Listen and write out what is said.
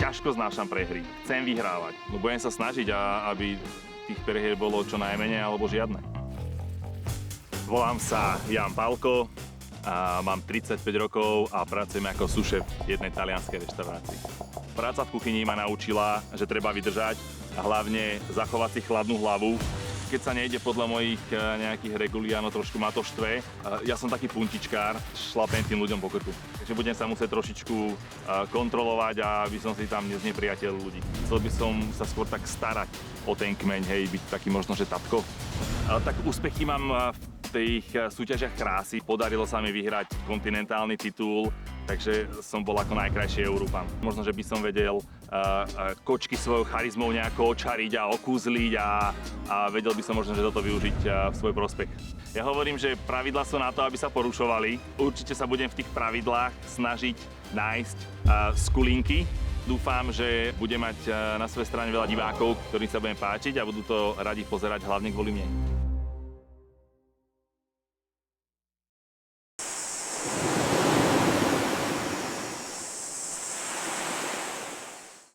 ťažko znášam prehry. Chcem vyhrávať. No budem sa snažiť, aby tých prehier bolo čo najmenej alebo žiadne. Volám sa Jan Pálko, a mám 35 rokov a pracujem ako sušef jednej talianskej reštaurácii. Práca v kuchyni ma naučila, že treba vydržať a hlavne zachovať si chladnú hlavu. Keď sa nejde podľa mojich nejakých regulí, áno, trošku ma to štve. Ja som taký puntičkár, šlapem tým ľuďom po krku. Takže budem sa musieť trošičku kontrolovať, aby som si tam neznepriateľ ľudí. Chcel by som sa skôr tak starať o ten kmeň, hej, byť taký možno, že tatko. Tak úspechy mám v tých súťažiach krásy. Podarilo sa mi vyhrať kontinentálny titul, takže som bol ako najkrajší Európan. Možno, že by som vedel kočky svojou charizmou nejako očariť a okúzliť a vedel by som možno, že toto využiť v svoj prospech. Ja hovorím, že pravidlá sú na to, aby sa porušovali. Určite sa budem v tých pravidlách snažiť nájsť skulinky. Dúfam, že budem mať na svojej strane veľa divákov, ktorým sa budem páčiť a budú to radi pozerať hlavne kvôli mne.